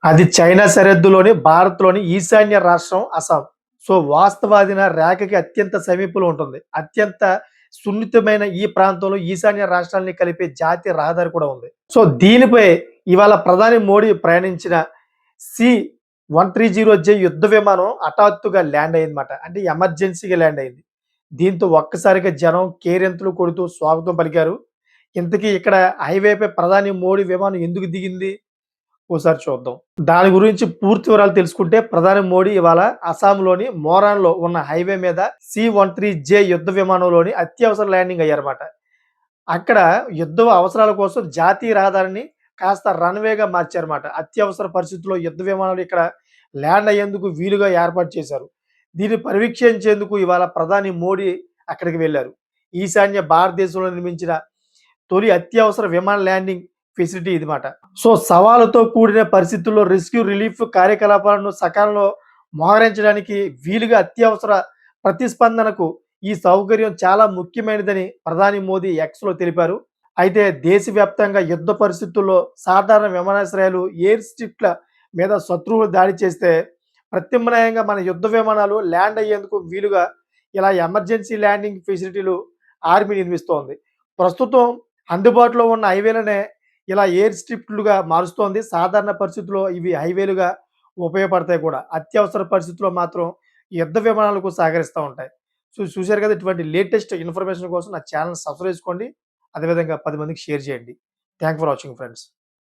అది చైనా సరిహద్దులోని భారత్‌లోని ఈశాన్య రాష్ట్రం అస్సాం. సో, వాస్తవాదిన రేఖకి అత్యంత సమీపంలో ఉంటుంది. అత్యంత సున్నితమైన ఈ ప్రాంతంలో ఈశాన్య రాష్ట్రాల్ని కలిపే జాతీయ రహదారి కూడా ఉంది. సో, దీనిపై ఇవాళ ప్రధాని మోడీ ప్రయాణించిన సి-130జే యుద్ధ విమానం హఠాత్తుగా ల్యాండ్ అయిందన్నమాట. అంటే ఎమర్జెన్సీగా ల్యాండ్ అయింది. దీంతో ఒక్కసారిగా జనం కేరింతలు కొడుతూ స్వాగతం పలికారు. ఇంతకీ ఇక్కడ హైవేపై ప్రధాని మోడీ విమానం ఎందుకు దిగింది? ఓసారి చూద్దాం. దాని గురించి పూర్తి వివరాలు తెలుసుకుంటే ప్రధాని మోడీ ఇవాళ అస్సాంలోని మోరాన్‌లో ఉన్న హైవే మీద సి-13జే యుద్ధ విమానంలోని అత్యవసర ల్యాండింగ్ అయ్యారన్నమాట. అక్కడ యుద్ధ అవసరాల కోసం జాతీయ రహదారిని కాస్త రన్‌వేగా మార్చారన్నమాట. అత్యవసర పరిస్థితుల్లో యుద్ధ విమానాలు ఇక్కడ ల్యాండ్ అయ్యేందుకు వీలుగా ఏర్పాటు చేశారు. దీన్ని పర్యవేక్షించేందుకు ఇవాళ ప్రధాని మోడీ అక్కడికి వెళ్లారు. ఈశాన్య భారతదేశంలో నిర్మించిన తొలి అత్యవసర విమాన ల్యాండింగ్ ఫెసిలిటీ ఇది మాట. సో, సవాలుతో కూడిన పరిస్థితుల్లో రెస్క్యూ రిలీఫ్ కార్యకలాపాలను సకాలంలో మోహరించడానికి వీలుగా అత్యవసర ప్రతిస్పందనకు ఈ సౌకర్యం చాలా ముఖ్యమైనదని ప్రధాని మోదీ ఎక్స్‌లో తెలిపారు. అయితే దేశవ్యాప్తంగా యుద్ధ పరిస్థితుల్లో సాధారణ విమానాశ్రయాలు, ఎయిర్ స్ట్రిప్‌ల మీద శత్రువులు దాడి చేస్తే ప్రత్యామ్నాయంగా మన యుద్ధ విమానాలు ల్యాండ్ అయ్యేందుకు వీలుగా ఇలా ఎమర్జెన్సీ ల్యాండింగ్ ఫెసిలిటీలు ఆర్మీ నిర్మిస్తోంది. ప్రస్తుతం అందుబాటులో ఉన్న హైవేలనే ఇలా ఎయిర్ స్ట్రిప్‌లుగా మారుస్తోంది. సాధారణ పరిస్థితుల్లో ఇవి హైవేలుగా ఉపయోగపడతాయి కూడా. అత్యవసర పరిస్థితుల్లో మాత్రం యుద్ధ విమానాలకు సహకరిస్తా ఉంటాయి. సో, చూసారు కదా! ఇటువంటి లేటెస్ట్ ఇన్ఫర్మేషన్ కోసం నా ఛానెల్ సబ్స్క్రైబ్ చేసుకోండి. అదేవిధంగా 10 మందికి షేర్ చేయండి. Thank for watching friends.